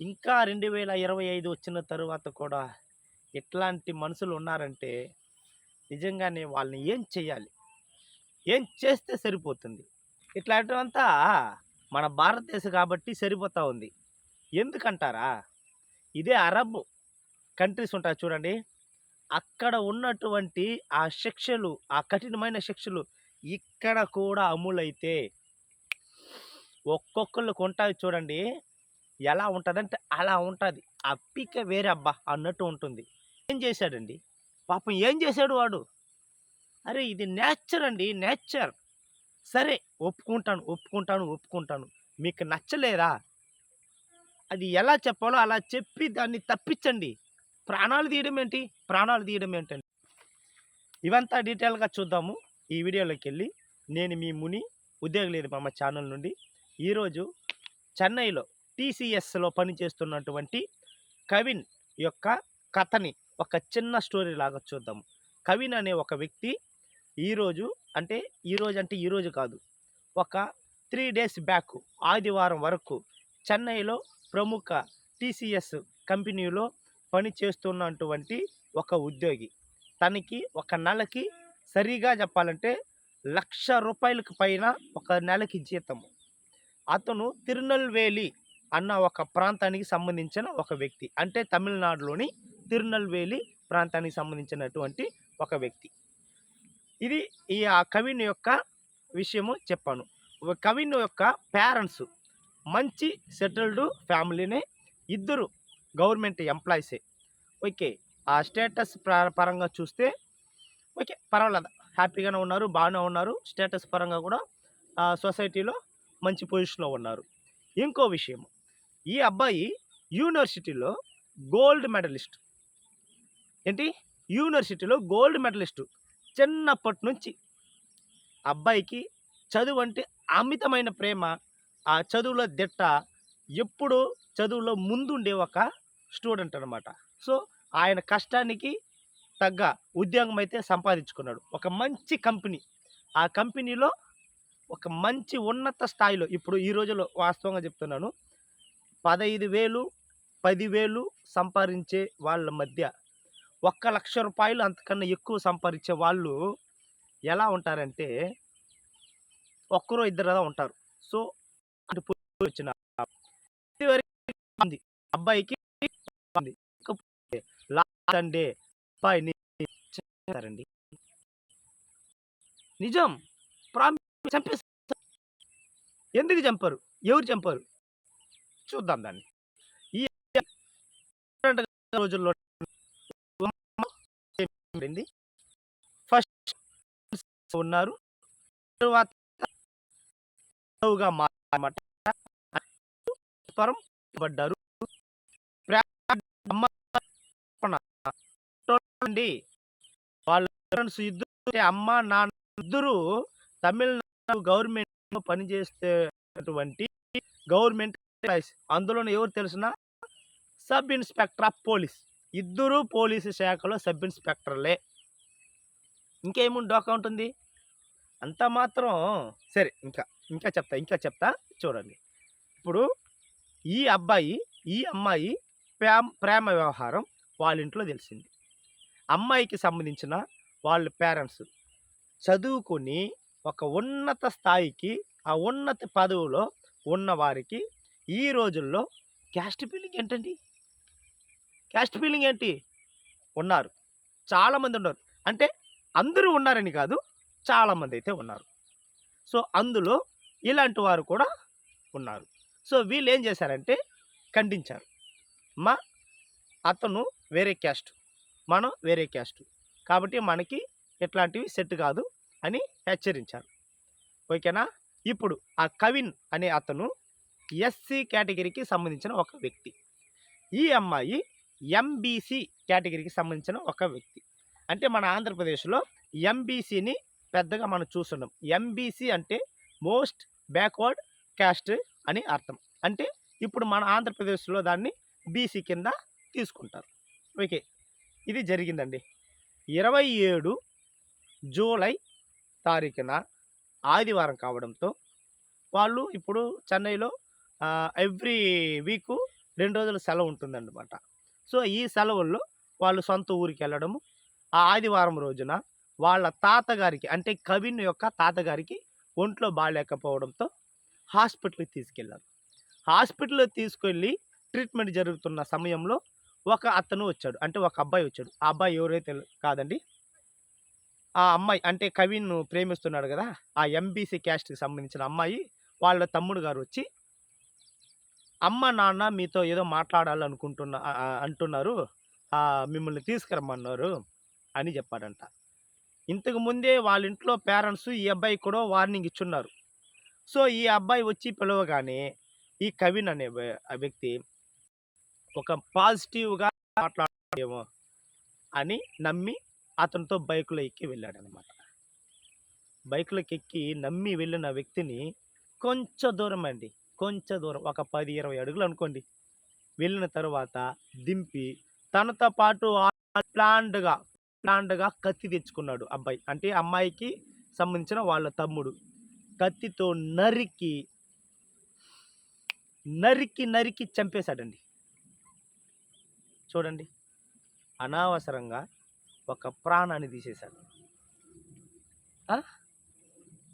ఇంకా 2025 వచ్చిన తరువాత కూడా ఇట్లాంటి మనుషులు ఉన్నారంటే నిజంగానే వాళ్ళని ఏం చేయాలి? ఏం చేస్తే సరిపోతుంది? ఇట్లాంటివంతా మన భారతదేశం కాబట్టి సరిపోతా ఉంది. ఎందుకంటారా? ఇదే అరబ్ కంట్రీస్ ఉంటాయి చూడండి. అక్కడ ఉన్నటువంటి ఆ శిక్షలు, ఆ కఠినమైన శిక్షలు ఇక్కడ కూడా అమలైతే ఒక్కొక్కళ్ళకి ఉంటాయి చూడండి. ఎలా ఉంటదంటే అలా ఉంటది. ఆ పిక్కే వేరే అబ్బా! అన్నట్టు ఉంటుంది. ఏం చేశాడండి? పాపం ఏం చేశాడు వాడు? అరే! ఇది నేచర్ అండి. నేచర్. సరే ఒప్పుకుంటాను. మీకు నచ్చలేదా? అది ఎలా చెప్పాలో అలా చెప్పి దాన్ని తప్పించండి. ప్రాణాలు తీయడం ఏంటి? ప్రాణాలు తీయడం ఏంటండి? ఇవంతా డీటెయిల్‌గా చూద్దాము ఈ వీడియోలోకెళ్ళి. నేను మీ ముని ఉద్యోగ లేదు మామ ఛానల్ నుండి. ఈరోజు చెన్నైలో టీసీఎస్‌లో పనిచేస్తున్నటువంటి కవిన్ యొక్క కథని ఒక చిన్న స్టోరీ లాగా చూద్దాము. కవిన్ అనే ఒక వ్యక్తి ఈరోజు అంటే ఈరోజు కాదు. ఒక 3 డేస్ బ్యాక్ ఆదివారం వరకు చెన్నైలో ప్రముఖ టీసీఎస్ కంపెనీలో పనిచేస్తున్నటువంటి ఒక ఉద్యోగి. తనకి ఒక నెలకి సరిగా చెప్పాలంటే ₹1,00,000 పైన ఒక నెలకి జీతము. అతను తిరునల్వేలి అన్న ఒక ప్రాంతానికి సంబంధించిన ఒక వ్యక్తి. అంటే తమిళనాడులోని తిరునల్వేలి ప్రాంతానికి సంబంధించినటువంటి ఒక వ్యక్తి. ఇది ఆ కవిన్ యొక్క విషయము చెప్పాను. కవిన్ యొక్క పేరెంట్స్ మంచి సెటిల్డ్ ఫ్యామిలీనే. ఇద్దరు గవర్నమెంట్ ఎంప్లాయీసే. ఓకే. ఆ స్టేటస్ పరంగా చూస్తే ఓకే, పర్వాలేదు, హ్యాపీగానే ఉన్నారు, బాగానే ఉన్నారు. స్టేటస్ పరంగా కూడా సొసైటీలో మంచి పొజిషన్లో ఉన్నారు. ఇంకో విషయం, ఈ అబ్బాయి యూనివర్సిటీలో గోల్డ్ మెడలిస్ట్. ఏంటి? యూనివర్సిటీలో గోల్డ్ మెడలిస్టు. చిన్నప్పటి నుంచి అబ్బాయికి చదువు అంటే అమితమైన ప్రేమ. ఆ చదువులో దిట్ట. ఎప్పుడు చదువులో ముందుండే ఒక స్టూడెంట్ అనమాట. సో ఆయన కష్టానికి తగ్గ ఉద్యోగం అయితే సంపాదించుకున్నాడు. ఒక మంచి కంపెనీ. ఆ కంపెనీలో ఒక మంచి ఉన్నత స్థాయిలో ఇప్పుడు ఈ రోజుల్లో వాస్తవంగా చెప్తున్నాను, 15,000, 10,000 సంపాదించే వాళ్ళ మధ్య ₹1,00,000 అంతకన్నా ఎక్కువ సంపాదించే వాళ్ళు ఎలా ఉంటారంటే ఒక్కరో ఇద్దరు ఉంటారు. సో అటు వచ్చిన ఉంది అబ్బాయికి ఉంది. లాస్ట్ సండే అబ్బాయిని చంపేశారండి. నిజం. చంపేశారు. ఎందుకు చంపారు? ఎవరు చంపారు? చూద్దాం దాన్ని. ఈ రోజుల్లో ఫస్ట్ ఉన్నారు. తరువాత పడ్డారు. వాళ్ళ పేరెంట్స్ ఇద్దరు, అమ్మ నాన్న ఇద్దరు తమిళనాడు గవర్నమెంట్ పనిచేసేటువంటి గవర్నమెంట్ ఎంప్లాయీస్. అందులోనే ఎవరు తెలిసిన సబ్ ఇన్స్పెక్టర్ ఆఫ్ పోలీస్. ఇద్దరు పోలీసు శాఖలో సబ్ ఇన్స్పెక్టర్లే. ఇంకేముంది డోకా ఉంటుంది? అంత మాత్రం సరే. ఇంకా చెప్తా చూడండి. ఇప్పుడు ఈ అబ్బాయి ఈ అమ్మాయి ప్రేమ వ్యవహారం వాళ్ళ ఇంట్లో తెలిసింది. అమ్మాయికి సంబంధించిన వాళ్ళ పేరెంట్స్ చదువుకొని ఒక ఉన్నత స్థాయికి, ఆ ఉన్నత పదవిలో ఉన్న వారికి ఈ రోజుల్లో క్యాస్ట్ ఫీలింగ్ ఏంటండి? క్యాస్ట్ ఫీలింగ్ ఏంటి? ఉన్నారు. చాలామంది ఉన్నారు. అంటే అందరూ ఉన్నారని కాదు, చాలామంది అయితే ఉన్నారు. సో అందులో ఇలాంటి వారు కూడా ఉన్నారు. సో వీళ్ళు ఏం చేశారంటే ఖండించారు. అతను వేరే క్యాస్ట్, మనం వేరే క్యాస్ట్, కాబట్టి మనకి ఇట్లాంటివి సెట్ కాదు అని హెచ్చరించారు. ఓకేనా? ఇప్పుడు ఆ కవిన్ అనే అతను ఎస్సీ కేటగిరీకి సంబంధించిన ఒక వ్యక్తి. ఈ అమ్మాయి ఎంబీసీ కేటగిరీకి సంబంధించిన ఒక వ్యక్తి. అంటే మన ఆంధ్రప్రదేశ్లో ఎంబీసీని పెద్దగా మనం చూస్తున్నాం. ఎంబీసీ అంటే మోస్ట్ బ్యాక్వర్డ్ క్యాస్ట్ అని అర్థం. అంటే ఇప్పుడు మన ఆంధ్రప్రదేశ్లో దాన్ని బీసీ కింద తీసుకుంటారు. ఓకే, ఇది జరిగిందండి. 27 జూలై తారీఖున ఆదివారం కావడంతో వాళ్ళు ఇప్పుడు చెన్నైలో ఎవ్రీ వీకు 2 రోజులు సెలవు ఉంటుందన్నమాట. సో, ఈ సెలవుల్లో వాళ్ళు సొంత ఊరికెళ్ళడము. ఆ ఆదివారం రోజున వాళ్ళ తాతగారికి అంటే కవిన్ యొక్క తాతగారికి ఒంట్లో బాలేకపోవడంతో హాస్పిటల్‌కి తీసుకెళ్లారు. హాస్పిటల్‌లో తీసుకెళ్ళి ట్రీట్మెంట్ జరుగుతున్న సమయంలో ఒక అతను వచ్చాడు. అంటే ఒక అబ్బాయి వచ్చాడు. ఆ అబ్బాయి ఎవరైతే కాదండి. ఆ అమ్మాయి అంటే కవిన్‌ను ప్రేమిస్తున్నాడు గదా! ఆ ఎంబీసీ క్యాస్ట్‌కి సంబంధించిన అమ్మాయి వాళ్ళ తమ్ముడు గారు వచ్చి, "అమ్మ, నాన్న మీతో ఏదో మాట్లాడాలనుకుంటున్నా అంటున్నారు. మిమ్మల్ని తీసుకురమ్మన్నారు" అని చెప్పాడంట. ఇంతకు ముందే వాళ్ళ ఇంట్లో పేరెంట్స్ ఈ అబ్బాయికి కూడా వార్నింగ్ ఇచ్చున్నారు. సో, ఈ అబ్బాయి వచ్చి పిలవగానే ఈ కవిన్ అనే ఆ వ్యక్తి ఒక పాజిటివ్‌గా మాట్లాడేమో అని నమ్మి అతనితో బైక్‌లో ఎక్కి వెళ్ళాడనమాట. బైక్‌లోకెక్కి నమ్మి వెళ్ళిన వ్యక్తిని కొంచెం దూరం అండి. కొంచెం దూరం ఒక 10, 20 అడుగులు అనుకోండి. వెళ్ళిన తరువాత దింపి తనతో పాటు ప్లాన్డ్‌గా కత్తి తెచ్చుకున్నాడు అబ్బాయి. అంటే అమ్మాయికి సంబంధించిన వాళ్ళ తమ్ముడు. కత్తితో నరికి చంపేశాడండి. చూడండి. అనవసరంగా ఒక ప్రాణాన్ని తీసేశాడు. ఆ!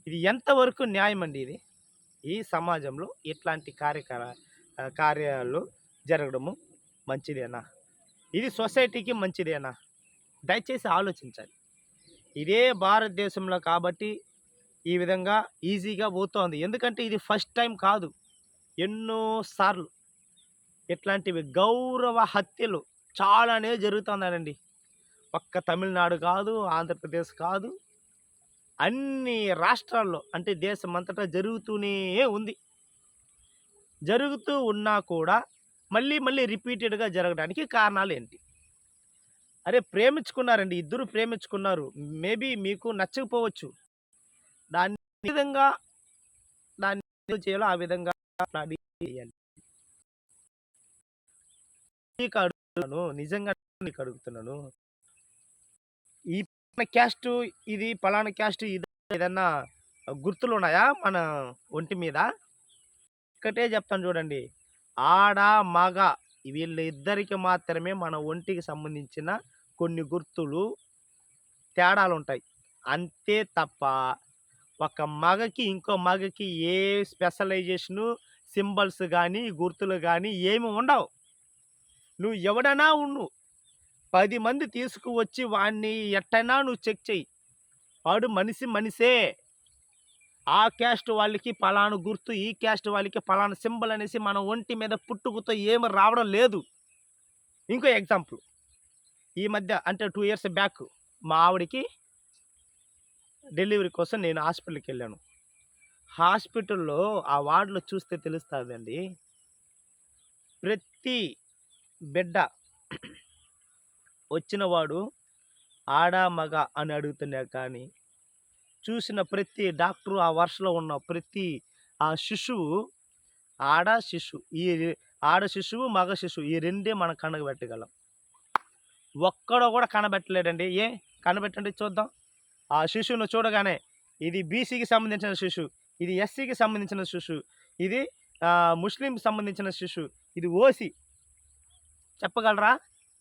ఇది ఎంతవరకు న్యాయమండి ఇది? ఈ సమాజంలో ఇట్లాంటి కార్యాలు జరగడము మంచిదేనా? ఇది సొసైటీకి మంచిదేనా? దయచేసి ఆలోచించాలి. ఇదే భారతదేశంలో కాబట్టి ఈ విధంగా ఈజీగా పోతోంది. ఎందుకంటే ఇది ఫస్ట్ టైం కాదు. ఎన్నో సార్లు ఇట్లాంటివి గౌరవ హత్యలు చాలానే జరుగుతున్నాయండి. ఒక్క తమిళనాడు కాదు, ఆంధ్రప్రదేశ్ కాదు, అన్ని రాష్ట్రాల్లో అంటే దేశమంతటా జరుగుతూనే ఉంది. జరుగుతూ ఉన్నా కూడా మళ్ళీ రిపీటెడ్‌గా జరగడానికి కారణాలేంటి? అరే ప్రేమించుకున్నారండి. ఇద్దరు ప్రేమించుకున్నారు. మేబీ మీకు నచ్చకపోవచ్చు. దాన్ని ఏ విధంగా దాన్ని చేయాలో ఆ విధంగా మాట్లాడి చేయాలి. నీకు అడుగుతున్నాను. నిజంగా నీకు అడుగుతున్నాను. ఈ పలానా క్యాస్ట్ ఇది పలానా క్యాస్ట్ ఇది ఏదన్నా గుర్తులున్నాయా మన ఒంటి మీద? ఒక్కటే చెప్తాను చూడండి. ఆడ, మగ వీళ్ళిద్దరికి మాత్రమే మన ఒంటికి సంబంధించిన కొన్ని గుర్తులు, తేడాలుంటాయి. అంతే తప్ప ఒక మగకి, ఇంకో మగకి ఏ స్పెషలైజేషను, సింబల్స్ గానీ, గుర్తులు గానీ ఏమి ఉండవు. నువ్వు ఎవడైనా ఉండు. 10 మంది తీసుకువచ్చి వాడిని ఎట్టైనా నువ్వు చెక్ చెయ్యి. వాడు మనిషే. ఆ క్యాస్ట్ వాళ్ళకి పలానా గుర్తు, ఈ క్యాస్ట్ వాళ్ళకి పలానా సింబల్ అనేసి మన ఒంటి మీద పుట్టుకతో ఏమి రావడం లేదు. ఇంకో ఎగ్జాంపుల్. ఈ మధ్య అంటే 2 ఇయర్స్ బ్యాక్ మా ఆవిడకి డెలివరీ కోసం నేను హాస్పిటల్‌కెళ్ళాను. హాస్పిటల్‌లో ఆ వార్డ్‌లో చూస్తే తెలుస్తాదండి. ప్రతి బిడ్డ వచ్చిన వాడు ఆడ, మగ అని అడుగుతున్నా కానీ, చూసిన ప్రతి డాక్టరు ఆ వరుసలో ఉన్న ప్రతి ఆ శిశువు ఆడ శిశువు, మగ శిశువు ఈ రెండే మనం కనగబెట్టగలం. ఒక్కడు కూడా కనబెట్టలేడండి. కనబెట్టండి చూద్దాం. ఆ శిశువును చూడగానే ఇది బీసీకి సంబంధించిన శిశువు, ఇది ఎస్సీకి సంబంధించిన శిశువు, ఇది ముస్లింకి సంబంధించిన శిశువు, ఇది ఓసీ చెప్పగలరా?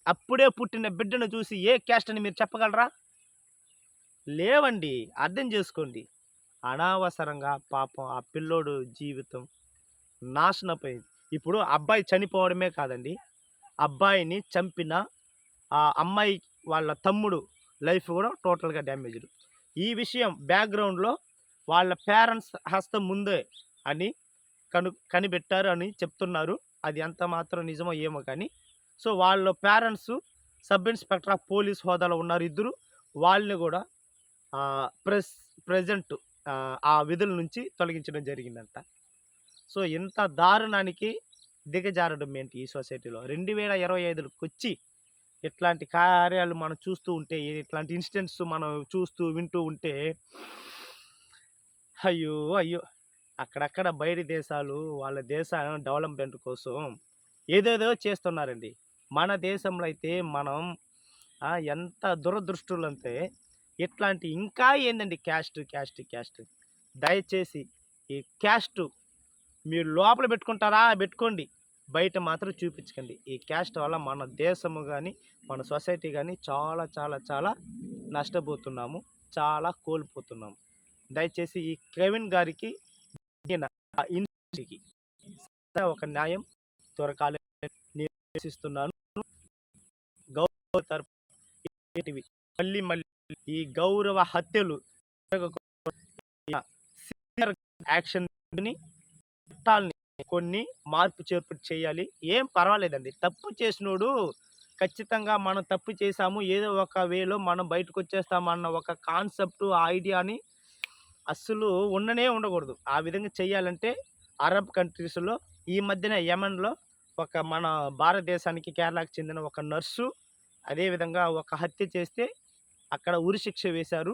అప్పుడే పుట్టిన బిడ్డను చూసి ఏ క్యాస్ట్ అని మీరు చెప్పగలరా? లేవండి. అర్థం చేసుకోండి. అనవసరంగా పాపం ఆ పిల్లోడు జీవితం నాశనమైంది. ఇప్పుడు అబ్బాయి చనిపోవడమే కాదండి. అబ్బాయిని చంపిన ఆ అమ్మాయి వాళ్ళ తమ్ముడు లైఫ్ కూడా టోటల్‌గా డ్యామేజ్డ్. ఈ విషయం బ్యాక్‌గ్రౌండ్‌లో వాళ్ళ పేరెంట్స్ హస్తం ముందే అని కనిపెట్టారు అని చెప్తున్నారు. అది ఎంత మాత్రం నిజమో ఏమో కానీ. సో, వాళ్ళ parents sub inspector of police హోదాలో ఉన్నారు ఇద్దరు. వాళ్ళని కూడా ప్రెజెంట్ ఆ విధుల నుంచి తొలగించడం జరిగిందంట. సో, ఇంత దారుణానికి దిగజారడం ఏంటి ఈ సొసైటీలో? 2025కొచ్చి ఇట్లాంటి కార్యాలు మనం చూస్తూ ఉంటే, ఇట్లాంటి ఇన్సిడెంట్స్ మనం చూస్తూ, వింటూ ఉంటే అయ్యో! అక్కడక్కడ బయటి దేశాలు వాళ్ళ దేశ డెవలప్‌మెంట్ కోసం ఏదేదో చేస్తున్నారండి. మన దేశంలో అయితే మనం ఎంత దురదృష్టలంటే ఇట్లాంటి ఇంకా ఏందండి క్యాస్ట్. దయచేసి ఈ క్యాస్ట్ మీరు లోపల పెట్టుకుంటారా? పెట్టుకోండి. బయట మాత్రం చూపించకండి. ఈ క్యాస్ట్ వల్ల మన దేశము కానీ మన సొసైటీ కానీ చాలా చాలా చాలా నష్టపోతున్నాము, చాలా కోల్పోతున్నాము. దయచేసి ఈ కెవిన్ గారికి ఇండస్ట్రీకి ఒక న్యాయం దొరకాలని నేను ఆశిస్తున్నాను. గౌరవ తరపు మళ్ళీ మళ్ళీ ఈ గౌరవ హత్యలు యాక్షన్ చట్టాలని కొన్ని మార్పు చేర్పు చేయాలి. ఏం పర్వాలేదండి, తప్పు చేసినోడు ఖచ్చితంగా మనం తప్పు చేసాము, ఏదో ఒక వేలో మనం బయటకు వచ్చేస్తామన్న ఒక కాన్సెప్ట్ ఐడియాని అస్సలు ఉండకూడదు. ఆ విధంగా చేయాలంటే అరబ్ కంట్రీస్లో ఈ మధ్యన యెమెన్లో ఒక మన భారతదేశానికి కేరళకు చెందిన ఒక నర్సు అదేవిధంగా ఒక హత్య చేస్తే అక్కడ ఉరిశిక్ష వేశారు.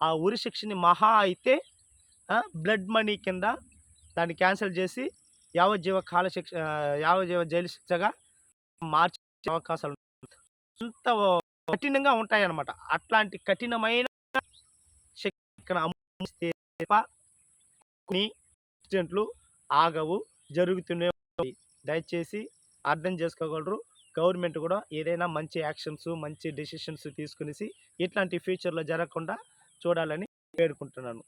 ఆ ఉరిశిక్షని మహా అయితే బ్లడ్ మనీ కింద దాన్ని క్యాన్సిల్ చేసి యావజ్జీవ జైలు శిక్షగా మార్చే అవకాశాలు అంత కఠినంగా ఉంటాయన్నమాట. అట్లాంటి కఠినమైన యాక్సిడెంట్లు ఆగవు, జరుగుతూనే ఉంటాయి. దయచేసి అర్థం చేసుకోగలరు. గవర్నమెంట్ కూడా ఏదైనా మంచి యాక్షన్స్ మంచి డెసిషన్స్ తీసుకునేసి ఇట్లాంటి ఫ్యూచర్లో జరగకుండా చూడాలని వేడుకుంటున్నాను.